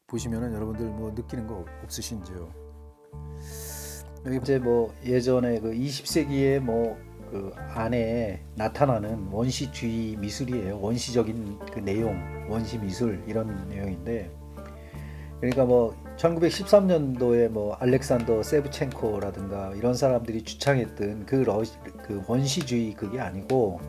보시면은 여러분들 뭐 느끼는 거 없으신지요? 여기 이제 뭐 예전에 그 20세기에 뭐 그 안에 나타나는 원시주의 미술이에요. 원시적인 그 내용, 원시 미술 이런 내용인데, 그러니까 뭐 1913년도에 뭐 알렉산더 세브첸코라든가 이런 사람들이 주창했던 그 원시주의 그게 아니고,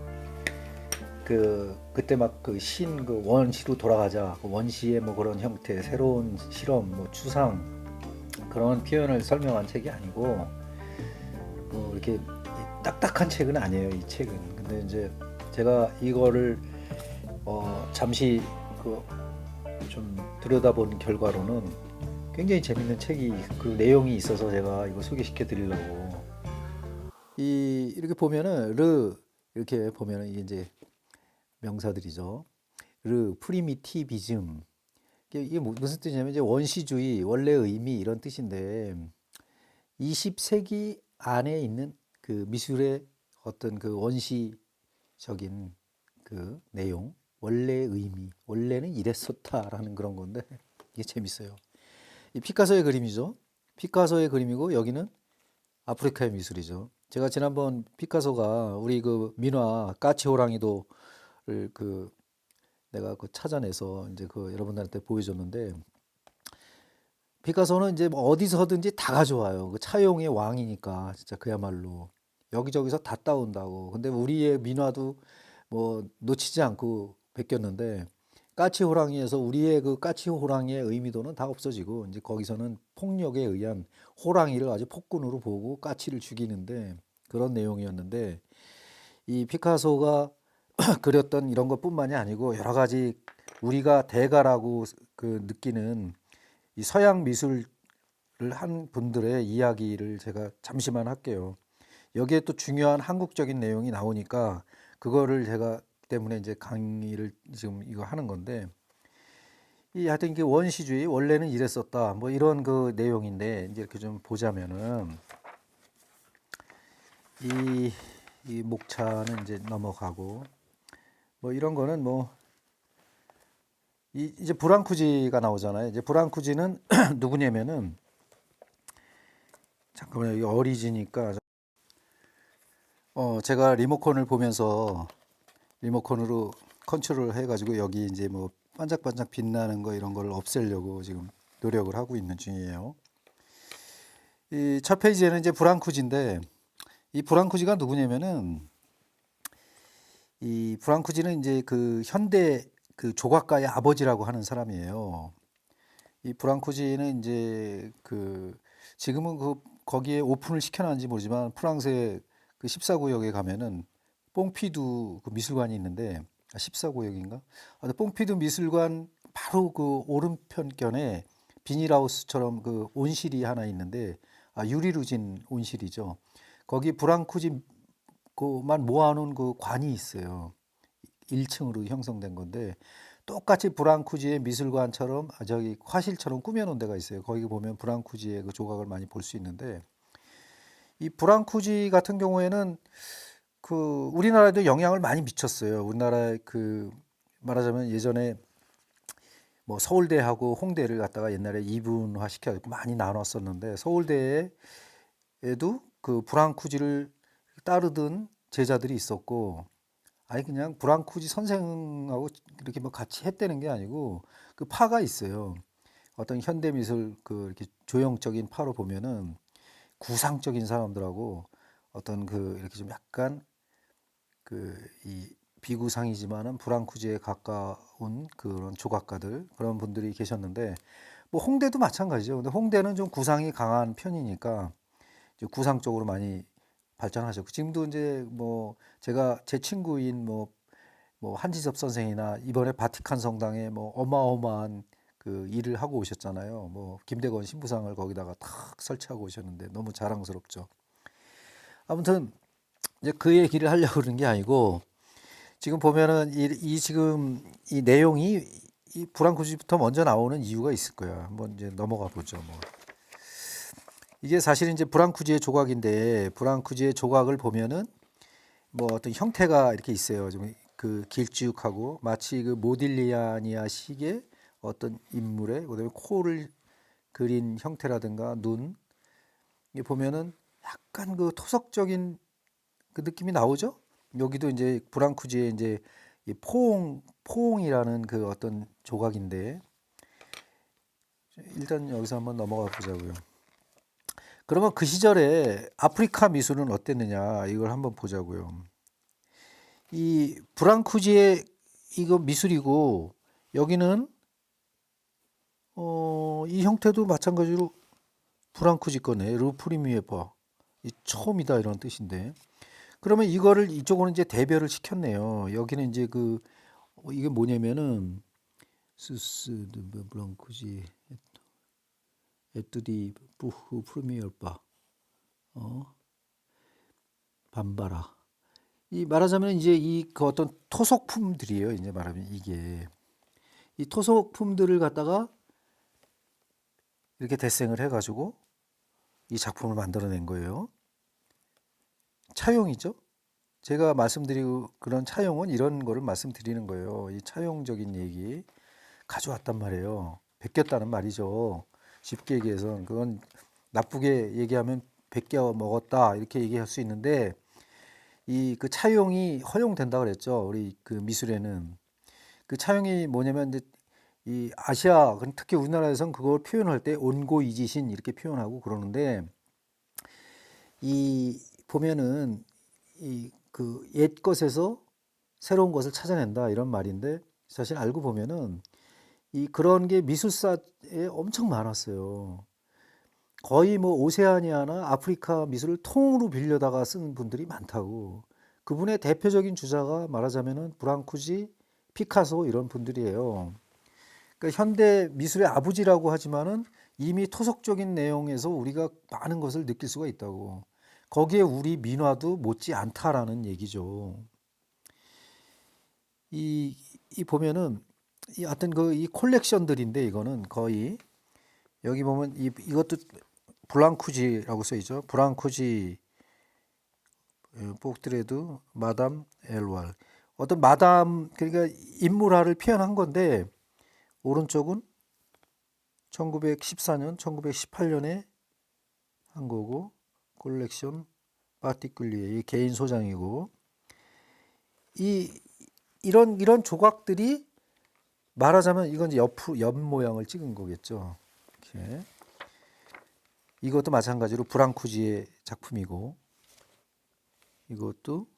그때 막 그 그 원시로 돌아가자, 그 원시의 뭐 그런 형태, 새로운 실험, 뭐 추상 그런 표현을 설명한 책이 아니고, 뭐 이렇게 딱딱한 책은 아니에요, 이 책은. 근데 이제 제가 이거를 잠시 그 좀 들여다본 결과로는 굉장히 재밌는 책이, 그 내용이 있어서 제가 이거 소개시켜 드리려고. 이렇게 보면은 이렇게 보면은 이게 이제 명사들이죠. 프리미티비즘. 이게 무슨 뜻이냐면 이제 원시주의, 원래 의미 이런 뜻인데, 20세기 안에 있는 그 미술의 어떤 그 원시적인 그 내용, 원래의 의미, 원래는 이랬었다라는 그런 건데 이게 재밌어요. 이 피카소의 그림이죠. 피카소의 그림이고 여기는 아프리카의 미술이죠. 제가 지난번 피카소가 우리 그 민화 까치 호랑이도를 그 내가 그 찾아내서 이제 그 여러분들한테 보여줬는데, 피카소는 이제 뭐 어디서든지 다 가져와요. 그 차용의 왕이니까 진짜 그야말로 여기저기서 다 따온다고. 근데 우리의 민화도 뭐 놓치지 않고 베꼈는데, 까치 호랑이에서 우리의 그 까치 호랑이의 의미도는 다 없어지고, 이제 거기서는 폭력에 의한 호랑이를 아주 폭군으로 보고 까치를 죽이는데 그런 내용이었는데, 이 피카소가 그렸던 이런 것뿐만이 아니고 여러 가지 우리가 대가라고 그 느끼는 이 서양 미술을 한 분들의 이야기를 제가 잠시만 할게요. 여기에 또 중요한 한국적인 내용이 나오니까 그거를 제가 때문에 이제 강의를 지금 이거 하는 건데, 이 하여튼 이게 원시주의 원래는 이랬었다 뭐 이런 그 내용인데, 이제 이렇게 좀 보자면은 이, 이 목차는 이제 넘어가고, 뭐 이런 거는 뭐 이제 브랑쿠지가 나오잖아요. 이제 브랑쿠지는 누구냐면은, 잠깐만요. 이 어리지니까 제가 리모컨을 보면서 리모컨으로 컨트롤 해가지고 여기 이제 뭐 반짝반짝 빛나는 거 이런 걸 없애려고 지금 노력을 하고 있는 중이에요. 이 첫 페이지에는 이제 브랑쿠지인데, 이 브랑쿠지가 누구냐면은, 이 브랑쿠지는 이제 그 현대 그 조각가의 아버지라고 하는 사람이에요. 이 브랑쿠지는 이제 그 지금은 그 거기에 오픈을 시켜놨는지 모르지만 프랑스의 그 14구역에 가면은 뽕피두 그 미술관이 있는데, 14구역인가? 뽕피두 미술관 바로 그 오른편견에 비닐하우스처럼 그 온실이 하나 있는데, 유리로 진 온실이죠. 거기 브랑쿠지 그만 모아놓은 그 관이 있어요. 1층으로 형성된 건데 똑같이 브랑쿠지의 미술관처럼 저기 화실처럼 꾸며놓은 데가 있어요. 거기 보면 브랑쿠지의 그 조각을 많이 볼 수 있는데, 이 브랑쿠지 같은 경우에는 그 우리나라에도 영향을 많이 미쳤어요. 우리나라의 그 말하자면 예전에 뭐 서울대하고 홍대를 갖다가 옛날에 이분화 시켜서 많이 나눴었는데, 서울대에도 그 브랑쿠지를 따르던 제자들이 있었고, 아니 그냥 브랑쿠지 선생하고 이렇게 뭐 같이 했다는 게 아니고 그 파가 있어요. 어떤 현대미술 그 이렇게 조형적인 파로 보면은 구상적인 사람들하고 어떤 그 이렇게 좀 약간 그 이 비구상이지만은 브랑쿠지에 가까운 그런 조각가들, 그런 분들이 계셨는데, 뭐 홍대도 마찬가지죠. 근데 홍대는 좀 구상이 강한 편이니까 이제 구상 쪽으로 많이 발전하셨고, 지금도 이제 뭐 제가 제 친구인 뭐 한지섭 선생이나 이번에 바티칸 성당에 뭐 어마어마한 그 일을 하고 오셨잖아요. 뭐 김대건 신부상을 거기다가 탁 설치하고 오셨는데 너무 자랑스럽죠. 아무튼 이제 그 얘기를 하려고 그러는 게 아니고, 지금 보면은 이 지금 이 내용이 이 불안구지부터 먼저 나오는 이유가 있을 거야. 한번 이제 넘어가 보죠. 뭐 이게 사실 이제 브랑쿠지의 조각인데, 브랑쿠지의 조각을 보면은 뭐 어떤 형태가 이렇게 있어요. 좀 그 길쭉하고 마치 그 모딜리아니아식의 어떤 인물의 그다음에 코를 그린 형태라든가 눈, 이게 보면은 약간 그 토속적인 그 느낌이 나오죠. 여기도 이제 브랑쿠지의 이제 이 포옹이라는 그 어떤 조각인데, 일단 여기서 한번 넘어가 보자고요. 그러면 그 시절에 아프리카 미술은 어땠느냐 이걸 한번 보자고요. 이 브랑쿠지의 이거 미술이고, 여기는 이 형태도 마찬가지로 브랑쿠지 거네. 르프리미에버, 이 처음이다 이런 뜻인데. 그러면 이거를 이쪽으로 이제 대별을 시켰네요. 여기는 이제 그 이게 뭐냐면은 스스 브랑쿠지 에뚜디 부후 프리미어바 반바라. 이 말하자면 이제 이 그 어떤 토속품들이에요. 이제 말하면 이게 이 토속품들을 갖다가 이렇게 데생을 해가지고 이 작품을 만들어낸 거예요. 차용이죠. 제가 말씀드리고 그런 차용은 이런 거를 말씀드리는 거예요. 이 차용적인 얘기 가져왔단 말이에요. 베꼈다는 말이죠. 쉽게 얘기해서 그건 나쁘게 얘기하면 베껴 먹었다 이렇게 얘기할 수 있는데, 이 그 차용이 허용된다 그랬죠. 우리 그 미술에는 그 차용이 뭐냐면 이제 이 아시아 특히 우리나라에서는 그걸 표현할 때 온고이지신 이렇게 표현하고 그러는데, 이 보면은 이 그 옛 것에서 새로운 것을 찾아낸다 이런 말인데, 사실 알고 보면은 이 그런 게 미술사에 엄청 많았어요. 거의 뭐 오세아니아나 아프리카 미술을 통으로 빌려다가 쓴 분들이 많다고. 그분의 대표적인 주자가 말하자면은 브랑쿠지, 피카소 이런 분들이에요. 그러니까 현대 미술의 아버지라고 하지만은 이미 토속적인 내용에서 우리가 많은 것을 느낄 수가 있다고. 거기에 우리 민화도 못지 않다라는 얘기죠. 이, 이 보면은 이 하여튼 그 이 콜렉션들인데, 이거는 거의 여기 보면 이것도 브랑쿠지라고 써 있죠. 브랑쿠지 포트레드 마담 엘왈. 어떤 마담, 그러니까 인물화를 표현한 건데, 오른쪽은 1914년, 1918년에 한 거고, 콜렉션 파티클리에 개인 소장이고, 이 이런 조각들이 말하자면 이건 이제 옆 모양을 찍은 거겠죠. 이렇게. 이것도 마찬가지로 브랑쿠지의 작품이고, 이것도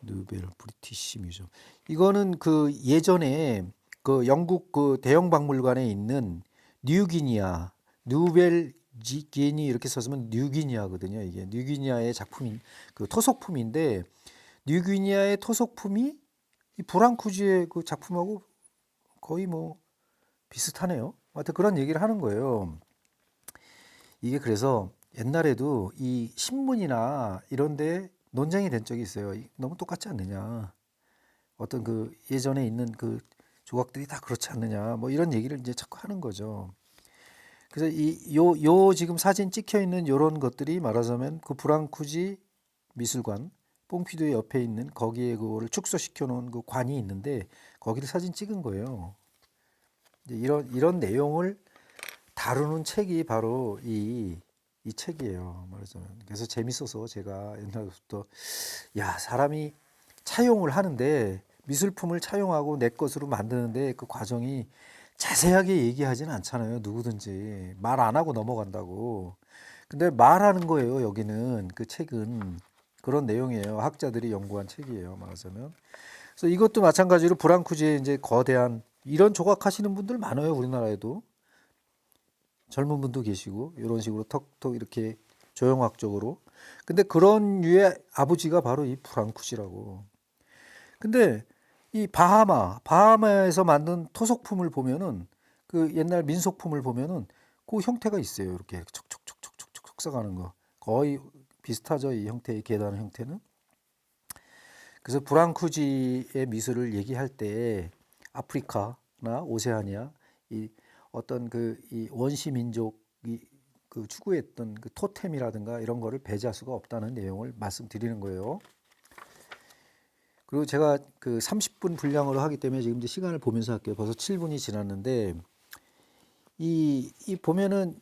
누벨 브리티시 뮤지엄. 이거는 그 예전에 그 영국 그 대형 박물관에 있는 뉴기니아, 누벨 기니 이렇게 썼으면 뉴기니아거든요. 이게 뉴기니아의 작품인 그 토속품인데, 뉴기니아의 토속품이 이 브랑쿠지의 그 작품하고 거의 뭐 비슷하네요. 하여튼 그런 얘기를 하는 거예요. 이게 그래서 옛날에도 이 신문이나 이런 데 논쟁이 된 적이 있어요. 너무 똑같지 않느냐. 어떤 그 예전에 있는 그 조각들이 다 그렇지 않느냐. 뭐 이런 얘기를 이제 자꾸 하는 거죠. 그래서 요 지금 사진 찍혀 있는 요런 것들이 말하자면 그 브랑쿠지 미술관, 뽕피두의 옆에 있는 거기에 그거를 축소시켜 놓은 그 관이 있는데, 거기를 사진 찍은 거예요. 이제 이런 내용을 다루는 책이 바로 이 책이에요. 말하자면. 그래서 재밌어서 제가 옛날부터, 야, 사람이 차용을 하는데 미술품을 차용하고 내 것으로 만드는데 그 과정이 자세하게 얘기하지는 않잖아요. 누구든지 말 안 하고 넘어간다고. 근데 말하는 거예요. 여기는 그 책은 그런 내용이에요. 학자들이 연구한 책이에요. 말하자면. 그래서 이것도 마찬가지로 브랑쿠지의 이제 거대한 이런 조각하시는 분들 많아요. 우리나라에도 젊은 분도 계시고 이런 식으로 턱턱 이렇게 조형학적으로. 근데 그런 류의 아버지가 바로 이 브랑쿠지라고. 근데 이 바하마에서 만든 토속품을 보면은 그 옛날 민속품을 보면은 그 형태가 있어요. 이렇게 촉촉촉촉촉촉 써가는 거. 거의 비슷하죠. 이 형태의 계단 형태는. 그래서 브랑쿠지의 미술을 얘기할 때 아프리카나 오세아니아 이 어떤 그 이 원시 민족이 그 추구했던 그 토템이라든가 이런 거를 배제할 수가 없다는 내용을 말씀드리는 거예요. 그리고 제가 그 30분 분량으로 하기 때문에 지금 이제 시간을 보면서 할게요. 벌써 7분이 지났는데 이 보면은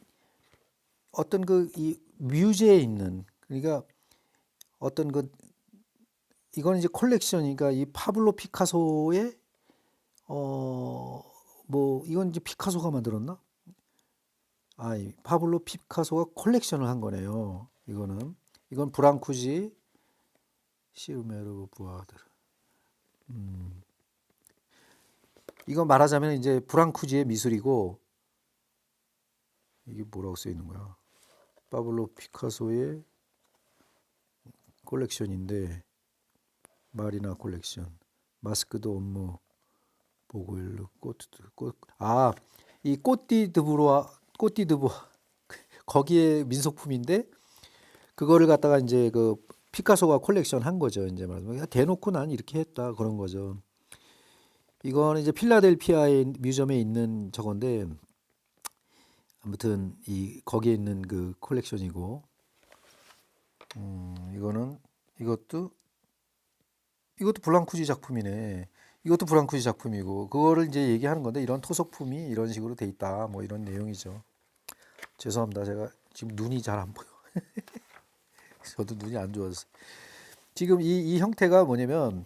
어떤 그 이 뮤즈에 있는 그러니까 어떤 그 이거는 이제 컬렉션이니까 이 파블로 피카소의 뭐 이건 이제 피카소가 만들었나? 이 파블로 피카소가 컬렉션을 한 거네요. 이건 브랑쿠지 시우메르 부아들. 이거 말하자면 이제 브랑쿠지의 미술이고 이게 뭐라고 써 있는 거야? 파블로 피카소의 컬렉션인데 마리나 컬렉션, 마스크도 업무 보고일르 이 꼬띠드부아 거기에 민속품인데 그거를 갖다가 이제 그 피카소가 컬렉션 한 거죠. 이제 말하자면 대놓고 난 이렇게 했다 그런 거죠. 이거는 이제 필라델피아의 뮤지엄에 있는 저건데 아무튼 이 거기에 있는 그 컬렉션이고 이거는 이것도 블랑쿠지 작품이네. 이것도 브랑쿠지 작품이고 그거를 이제 얘기하는 건데 이런 토속품이 이런 식으로 돼 있다 뭐 이런 내용이죠. 죄송합니다. 제가 지금 눈이 잘 안 보여. 저도 눈이 안 좋아서. 지금 이 형태가 뭐냐면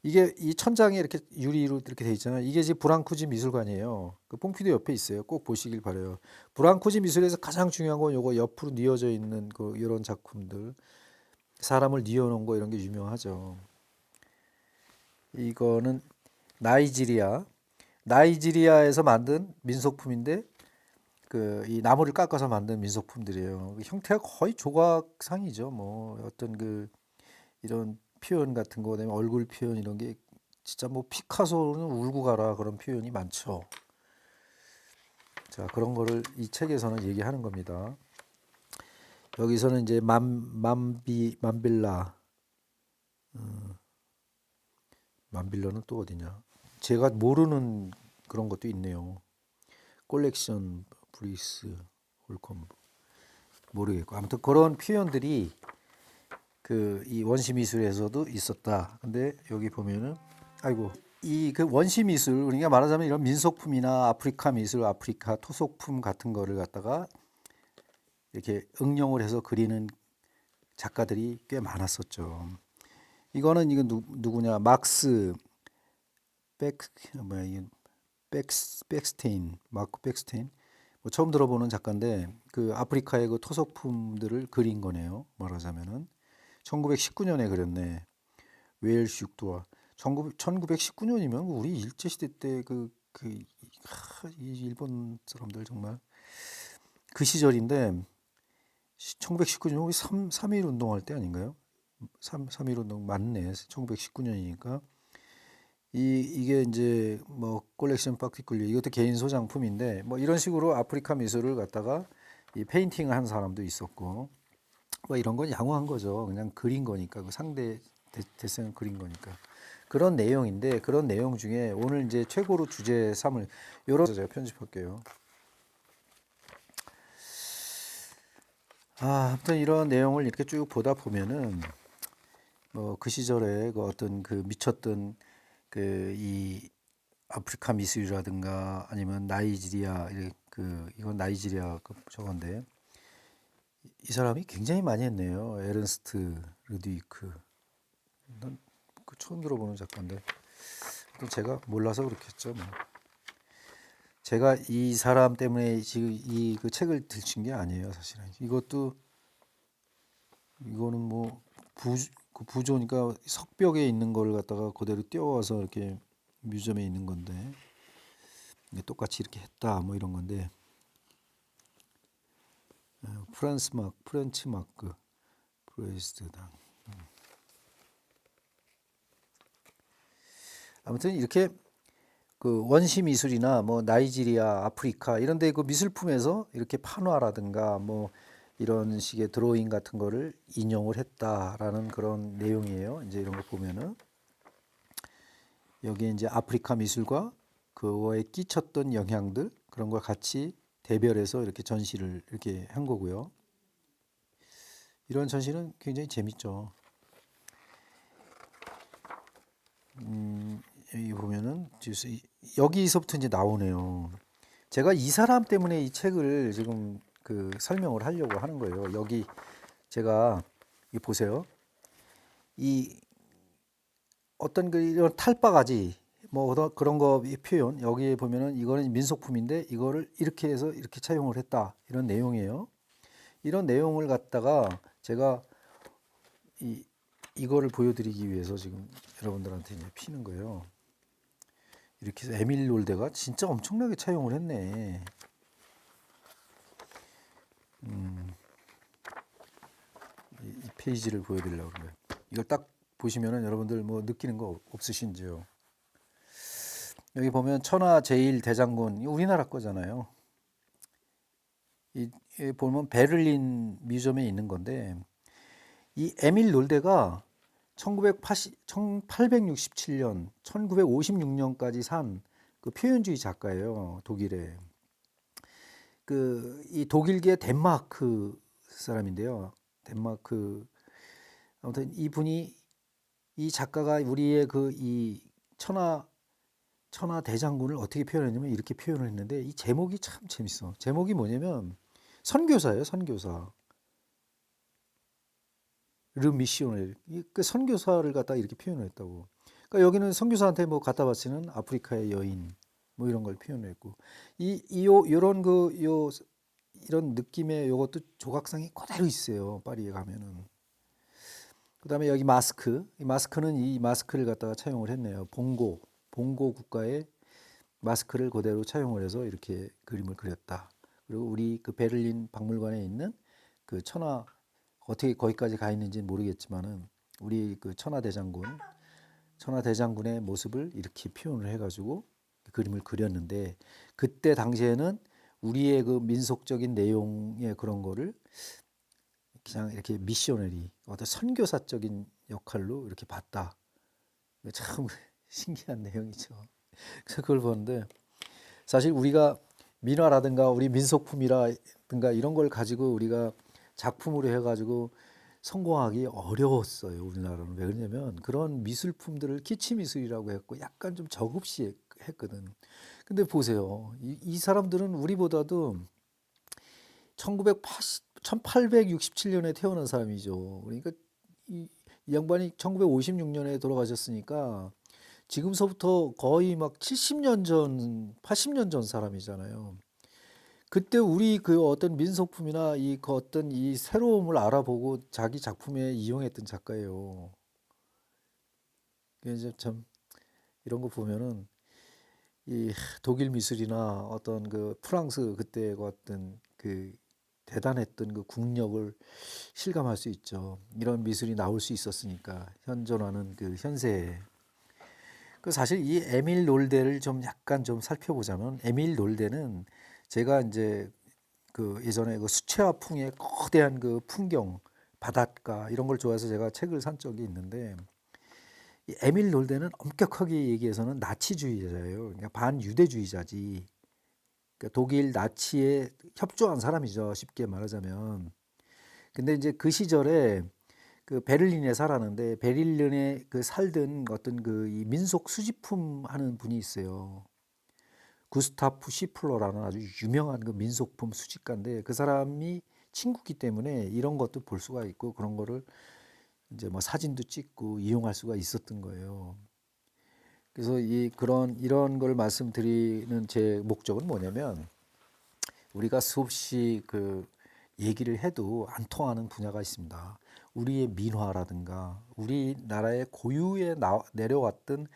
이게 이 천장에 이렇게 유리로 이렇게 돼 있잖아요. 이게 지금 브랑쿠지 미술관이에요. 그 뽕피도 옆에 있어요. 꼭 보시길 바래요. 브랑쿠지 미술에서 가장 중요한 건 요거 옆으로 뉘어져 있는 그 이런 작품들, 사람을 뉘어놓은 거 이런 게 유명하죠. 이거는 나이지리아에서 만든 민속품인데 그 이 나무를 깎아서 만든 민속품들이에요. 그 형태가 거의 조각상이죠. 뭐 어떤 그 이런 표현 같은 거, 그다음에 얼굴 표현 이런 게 진짜 뭐 피카소는 울고 가라 그런 표현이 많죠. 자, 그런 거를 이 책에서는 얘기하는 겁니다. 여기서는 이제 만빌러는 또 어디냐? 제가 모르는 그런 것도 있네요. 콜렉션 브리스 홀컴 모르겠고 아무튼 그런 표현들이 그 이 원시 미술에서도 있었다. 근데 여기 보면은 아이고 이 그 원시 미술 우리가 말하자면 이런 민속품이나 아프리카 미술, 아프리카 토속품 같은 거를 갖다가 이렇게 응용을 해서 그리는 작가들이 꽤 많았었죠. 이거는 이거 누구냐? 백 뭐야 이게 백스테인, 마크 백스테인. 뭐 처음 들어보는 작가인데 그 아프리카의 그 토속품들을 그린 거네요. 말하자면은 1919년에 그렸네. 웨일스 육두와 1919년이면 우리 일제 시대 때 이 일본 사람들 정말 그 시절인데 1919년 우리 3.1 운동할 때 아닌가요? 3.1 운동 맞네. 1919년이니까 이게 이제 뭐 콜렉션 파티클리 이것도 개인 소장품인데 뭐 이런 식으로 아프리카 미술을 갖다가 이 페인팅을 한 사람도 있었고 뭐 이런 건 양호한 거죠. 그냥 그린 거니까 그 상대 대상을 그린 거니까 그런 내용인데 그런 내용 중에 오늘 이제 최고로 주제 삼을 요런 제가 편집할게요. 아무튼 이런 내용을 이렇게 쭉 보다 보면은 뭐 그 시절에 그 어떤 그 미쳤던 그 이 아프리카 미술이라든가 아니면 나이지리아 이건 나이지리아 그 저건데 이 사람이 굉장히 많이 했네요. 에른스트 르디크. 난 그 처음 들어보는 작가인데 또 제가 몰라서 그렇겠죠. 뭐. 제가 이 사람 때문에 지금 이 그 책을 들친 게 아니에요, 사실은. 이거는 뭐 그 부조니까 석벽에 있는 걸 갖다가 그대로 띄워와서 이렇게 뮤지엄에 있는 건데 이게 똑같이 이렇게 했다 뭐 이런 건데 프렌치 마크 프레스트당 아무튼 이렇게 그 원시 미술이나 뭐 나이지리아, 아프리카 이런 데 그 미술품에서 이렇게 판화라든가 뭐 이런 식의 드로잉 같은 거를 인용을 했다라는 그런 내용이에요. 이제 이런 거 보면은 여기에 이제 아프리카 미술과 그거에 끼쳤던 영향들 그런 걸 같이 대별해서 이렇게 전시를 이렇게 한 거고요. 이런 전시는 굉장히 재밌죠. 여기 보면은 여기서부터 이제 나오네요. 제가 이 사람 때문에 이 책을 지금 그 설명을 하려고 하는 거예요. 여기 제가 이 보세요. 이 어떤 그 이런 탈바가지 뭐 그런 거 표현 여기에 보면은 이거는 민속품인데 이거를 이렇게 해서 이렇게 차용을 했다 이런 내용이에요. 이런 내용을 갖다가 제가 이거를 보여드리기 위해서 지금 여러분들한테 이제 피는 거예요. 이렇게 해서 에밀 롤데가 진짜 엄청나게 차용을 했네. 이 페이지를 보여드리려고 그래요. 이걸 딱 보시면은 여러분들 뭐 느끼는 거 없으신지요? 여기 보면 천하 제일 대장군 우리나라 거잖아요. 이 보면 베를린 뮤지엄에 있는 건데 이 에밀 롤데가 1867년, 1956년까지 산 그 표현주의 작가예요. 독일에. 그 이 독일계 덴마크 사람인데요. 덴마크 아무튼 이분이 이 작가가 우리의 그 이 천하 대장군을 어떻게 표현했냐면 이렇게 표현을 했는데 이 제목이 참 재밌어. 제목이 뭐냐면 선교사예요, 선교사. 르 미시오넬. 그 선교사를 갖다 이렇게 표현을 했다고. 그러니까 여기는 선교사한테 뭐 갖다 바치는 아프리카의 여인 뭐 이런 걸 표현했고 이요 요런 요 이런 느낌의 요것도 조각상이 그대로 있어요. 파리에 가면은. 그다음에 여기 마스크. 이 마스크는 이 마스크를 갖다가 차용을 했네요. 봉고 국가의 마스크를 그대로 차용을 해서 이렇게 그림을 그렸다. 그리고 우리 그 베를린 박물관에 있는 그 천하 어떻게 거기까지 가 있는지는 모르겠지만은 우리 그 천하대장군의 모습을 이렇게 표현을 해가지고 그림을 그렸는데 그때 당시에는 우리의 그 민속적인 내용의 그런 거를 그냥 이렇게 미셔너리 어떤 선교사적인 역할로 이렇게 봤다. 참 신기한 내용이죠. 그래서 그걸 보는데 사실 우리가 민화라든가 우리 민속품이라든가 이런 걸 가지고 우리가 작품으로 해가지고 성공하기 어려웠어요. 우리나라는. 왜 그러냐면 그런 미술품들을 키치미술이라고 했고 약간 좀 저급시 했거든. 근데 보세요. 이 사람들은 우리보다도 1867년에 태어난 사람이죠. 그러니까 이 양반이 1956년에 돌아가셨으니까 지금서부터 거의 막 70년 전, 80년 전 사람이잖아요. 그때 우리 그 어떤 민속품이나 이 그 어떤 이 새로움을 알아보고 자기 작품에 이용했던 작가예요. 그래서 참 이런 거 보면은 이 독일 미술이나 어떤 그 프랑스 그때 그 어떤 그 대단했던 그 국력을 실감할 수 있죠. 이런 미술이 나올 수 있었으니까 현존하는 그 현세에. 그 사실 이 에밀 롤데를 좀 약간 좀 살펴보자면 에밀 롤데는 제가 이제 그 예전에 그 수채화풍의 거대한 그 풍경, 바닷가 이런 걸 좋아해서 제가 책을 산 적이 있는데 이 에밀 롤데는 엄격하게 얘기해서는 나치주의자예요. 그러니까 반유대주의자지. 그러니까 독일 나치에 협조한 사람이죠. 쉽게 말하자면. 근데 이제 그 시절에 그 베를린에 살았는데 베를린에 그 살던 어떤 그 이 민속 수집품 하는 분이 있어요. 구스타프 시플러라는 아주 유명한 그 민속품 수집가인데 그 사람이 친구기 때문에 이런 것도 볼 수가 있고 그런 거를 이제 뭐 사진도 찍고 이용할 수가 있었던 거예요. 그래서 이 그런 이런 걸 말씀드리는 제 목적은 뭐냐면 우리가 수없이 그 얘기를 해도 안 통하는 분야가 있습니다. 우리의 민화라든가 우리나라의 고유에 내려왔던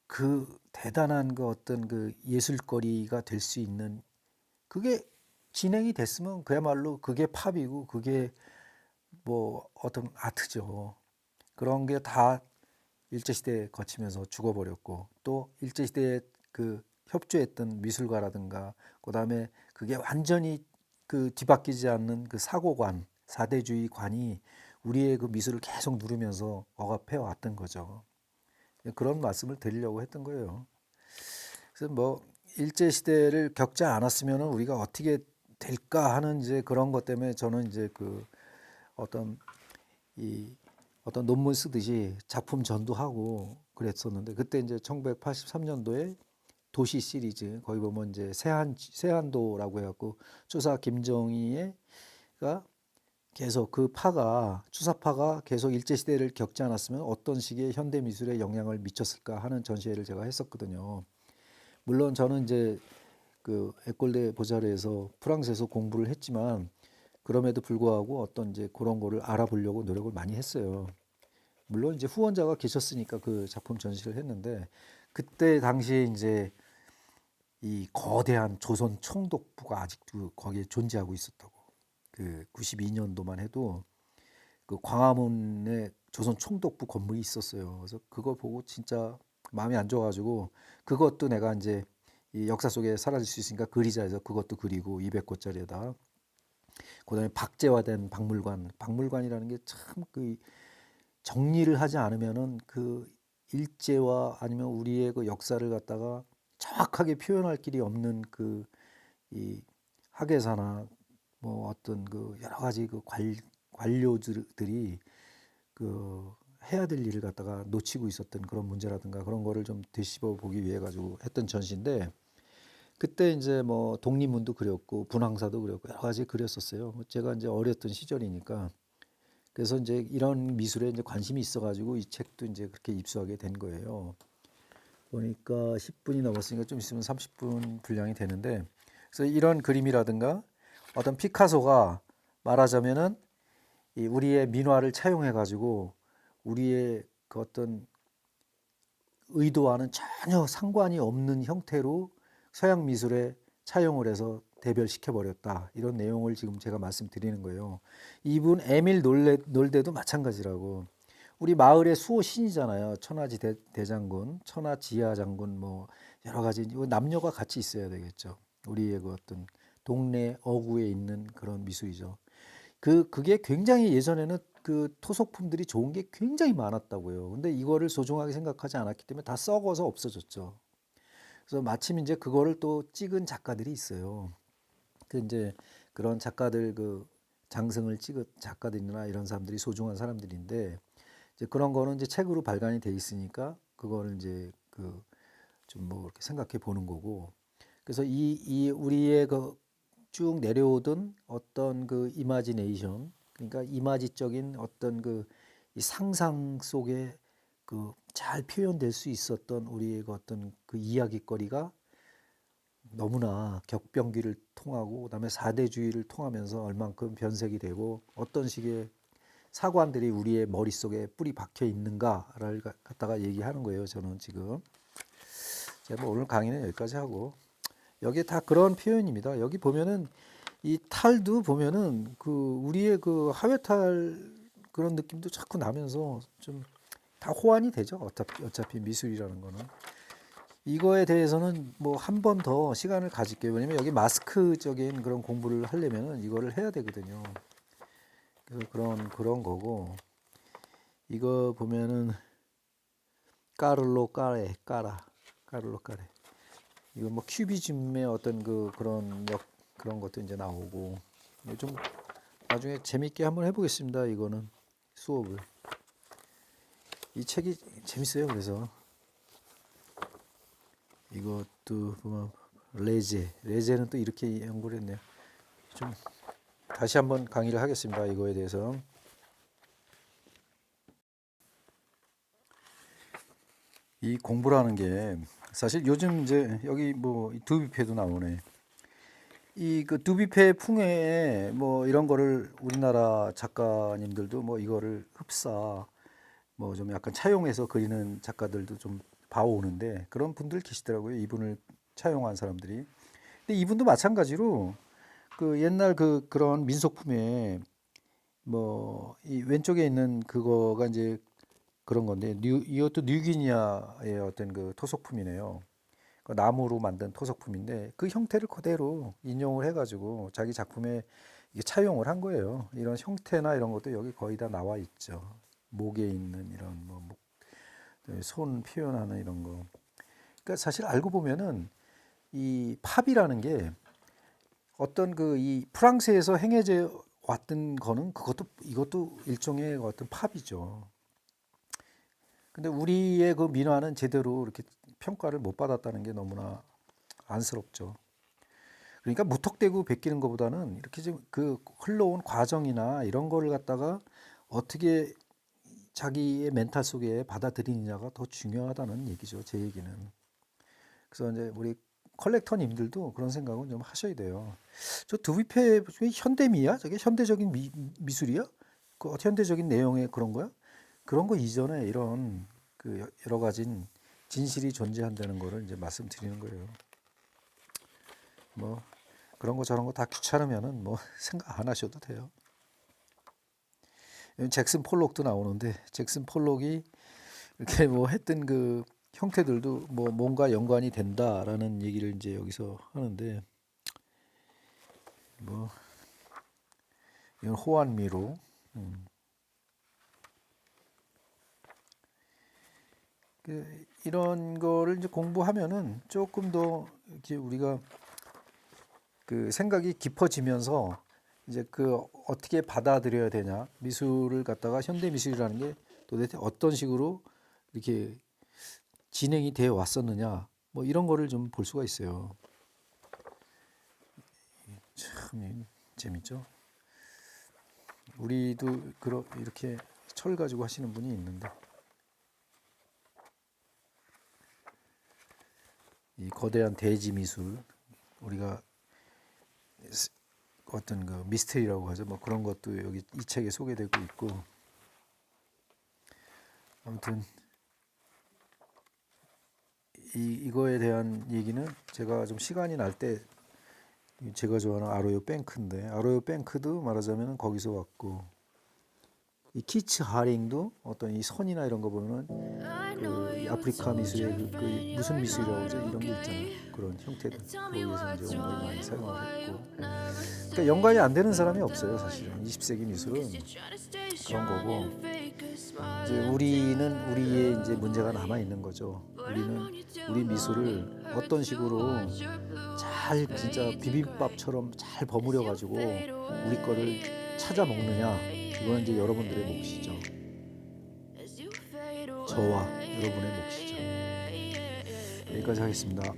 그 대단한 그 어떤 그 예술거리가 될 수 있는 그게 진행이 됐으면 그야말로 그게 팝이고 그게 뭐 어떤 아트죠. 그런 게 다 일제시대 거치면서 죽어버렸고 또 일제시대에 그 협조했던 미술가라든가 그다음에 그게 완전히 그 뒤바뀌지 않는 그 사고관, 사대주의 관이 우리의 그 미술을 계속 누르면서 억압해 왔던 거죠. 그런 말씀을 드리려고 했던 거예요. 그래서 뭐 일제 시대를 겪지 않았으면 우리가 어떻게 될까 하는 이제 그런 것 때문에 저는 이제 그 어떤 이 어떤 논문 쓰듯이 작품 전도하고 그랬었는데 그때 이제 1983년도에 도시 시리즈 거기 보면 이제 세한도라고 해갖고 추사 김정희가 계속 그 파가 추사파가 계속 일제 시대를 겪지 않았으면 어떤 식의 현대 미술에 영향을 미쳤을까 하는 전시회를 제가 했었거든요. 물론 저는 이제 그 에콜레 보자르에서 프랑스에서 공부를 했지만 그럼에도 불구하고 어떤 이제 그런 거를 알아보려고 노력을 많이 했어요. 물론 이제 후원자가 계셨으니까 그 작품 전시를 했는데 그때 당시에 이제 이 거대한 조선 총독부가 아직도 거기에 존재하고 있었다고. 그 92년도만 해도 그 광화문에 조선 총독부 건물이 있었어요. 그래서 그거 보고 진짜 마음이 안 좋아가지고 그것도 내가 이제 이 역사 속에 사라질 수 있으니까 그리자 해서 그것도 그리고 200권짜리에다. 그다음에 박제화된 박물관이라는 게 참 그 정리를 하지 않으면은 그 일제와 아니면 우리의 그 역사를 갖다가 정확하게 표현할 길이 없는 그 이 학예사나 뭐 어떤 그 여러 가지 그 관료들이 그 해야 될 일을 갖다가 놓치고 있었던 그런 문제라든가 그런 거를 좀 되짚어 보기 위해 가지고 했던 전시인데 그때 이제 뭐 독립문도 그렸고 분황사도 그렸고 여러 가지 그렸었어요. 제가 이제 어렸던 시절이니까 그래서 이제 이런 미술에 이제 관심이 있어가지고 이 책도 이제 그렇게 입수하게 된 거예요. 보니까 10분이 넘었으니까 좀 있으면 30분 분량이 되는데 그래서 이런 그림이라든가 어떤 피카소가 말하자면은 이 우리의 민화를 차용해 가지고 우리의 그 어떤 의도와는 전혀 상관이 없는 형태로 서양 미술에 차용을 해서 대별시켜 버렸다. 이런 내용을 지금 제가 말씀드리는 거예요. 이분 에밀 놀데도 마찬가지라고. 우리 마을의 수호 신이잖아요. 천하지 대장군, 천하지하 장군 뭐 여러 가지 남녀가 같이 있어야 되겠죠. 우리의 그 어떤 동네 어구에 있는 그런 미술이죠. 그게 굉장히 예전에는 그 토속품들이 좋은 게 굉장히 많았다고요. 근데 이거를 소중하게 생각하지 않았기 때문에 다 썩어서 없어졌죠. 그래서 마침 이제 그거를 또 찍은 작가들이 있어요. 그 이제 그런 작가들 그 장승을 찍은 작가들이나 이런 사람들이 소중한 사람들인데 이제 그런 거는 이제 책으로 발간이 돼 있으니까 그거를 이제 그 좀 뭐 이렇게 생각해 보는 거고. 그래서 이 우리의 그 쭉 내려오던 어떤 그 이마지네이션, 그러니까 이마지적인 어떤 그 이 상상 속에 그 잘 표현될 수 있었던 우리의 그 어떤 그 이야기거리가 너무나 격변기를 통하고 그다음에 사대주의를 통하면서 얼만큼 변색이 되고 어떤 식의 사관들이 우리의 머릿속에 뿌리 박혀 있는가를 갖다가 얘기하는 거예요. 저는 지금 제가 뭐 오늘 강의는 여기까지 하고 여기 다 그런 표현입니다. 여기 보면은 이 탈도 보면은 그 우리의 그 하회탈 그런 느낌도 자꾸 나면서 좀 다 호환이 되죠. 어차피 미술이라는 거는. 이거에 대해서는 뭐 한 번 더 시간을 가질게요. 왜냐면 여기 마스크적인 그런 공부를 하려면은 이거를 해야 되거든요. 그래서 그런 거고 이거 보면은 까를로 까레 이거 뭐 큐비즘의 어떤 그런 것도 이제 나오고 좀 나중에 재밌게 한번 해보겠습니다. 이거는 수업을 이 책이 재밌어요. 그래서 이것도 보면 레제는 또 이렇게 연구를 했네요. 좀 다시 한번 강의를 하겠습니다. 이거에 대해서 이 공부라는 게 사실 요즘 이제 여기 뭐 두비패도 나오네. 이 그 두비패 풍해에 뭐 이런 거를 우리나라 작가님들도 뭐 이거를 흡사 뭐 좀 약간 차용해서 그리는 작가들도 좀 봐오는데 그런 분들 계시더라고요. 이분을 차용한 사람들이. 근데 이분도 마찬가지로 그 옛날 그런 민속품에 뭐 이 왼쪽에 있는 그거가 이제 그런 건데 이것도 뉴기니아의 어떤 그 토속품이네요. 그 나무로 만든 토속품인데 그 형태를 그대로 인용을 해가지고 자기 작품에 이게 차용을 한 거예요. 이런 형태나 이런 것도 여기 거의 다 나와 있죠. 목에 있는 이런 뭐 손 표현하는 이런 거. 그러니까 사실 알고 보면은 이 팝이라는 게 어떤 그 이 프랑스에서 행해져 왔던 거는 그것도 이것도 일종의 어떤 팝이죠. 근데 우리의 그 민화는 제대로 이렇게 평가를 못 받았다는 게 너무나 안쓰럽죠. 그러니까 무턱대고 베끼는 것보다는 이렇게 좀 그 흘러온 과정이나 이런 거를 갖다가 어떻게 자기의 멘탈 속에 받아들이느냐가 더 중요하다는 얘기죠. 제 얘기는. 그래서 이제 우리 컬렉터님들도 그런 생각은 좀 하셔야 돼요. 저 드뷔페 중에 현대미야? 저게 현대적인 미술이야? 그 현대적인 내용의 그런 거야? 그런 거 이전에 이런 그 여러 가지 진실이 존재한다는 거를 이제 말씀드리는 거예요. 뭐 그런 거 저런 거 다 귀찮으면은 뭐 생각 안 하셔도 돼요. 잭슨 폴록도 나오는데 잭슨 폴록이 이렇게 뭐 했던 그 형태들도 뭐 뭔가 연관이 된다라는 얘기를 이제 여기서 하는데 뭐 이건 호환미로 이런 거를 이제 공부하면은 조금 더 이렇게 우리가 그 생각이 깊어지면서 이제 그 어떻게 받아들여야 되냐 미술을 갖다가 현대 미술이라는 게 도대체 어떤 식으로 이렇게 진행이 되어 왔었느냐 뭐 이런 거를 좀 볼 수가 있어요. 참 재밌죠. 우리도 이렇게 철 가지고 하시는 분이 있는데 이 거대한 대지 미술 우리가 어떤 그 미스테리라고 하죠. 뭐 그런 것도 여기 이 책에 소개되고 있고 아무튼 이거에 대한 얘기는 제가 좀 시간이 날 때 제가 좋아하는 아로요 뱅크인데 아로요 뱅크도 말하자면 거기서 왔고 이 키츠 하링도 어떤 이 선이나 이런 거 보면은 그 아프리카 미술의 그 무슨 미술이라고 하죠? 이런 게 있잖아요. 그런 형태들 거기에서 이제 온 걸 많이 사용을 했고 그러니까 연관이 안 되는 사람이 없어요. 사실은 20세기 미술은 그런 거고 이제 우리는 우리의 이제 문제가 남아 있는 거죠. 우리는 우리 미술을 어떤 식으로 잘 진짜 비빔밥처럼 잘 버무려 가지고 우리 거를 찾아 먹느냐 이거는 이제 여러분들의 몫이죠. 저와 여러분의 몫이죠. 여기까지 하겠습니다.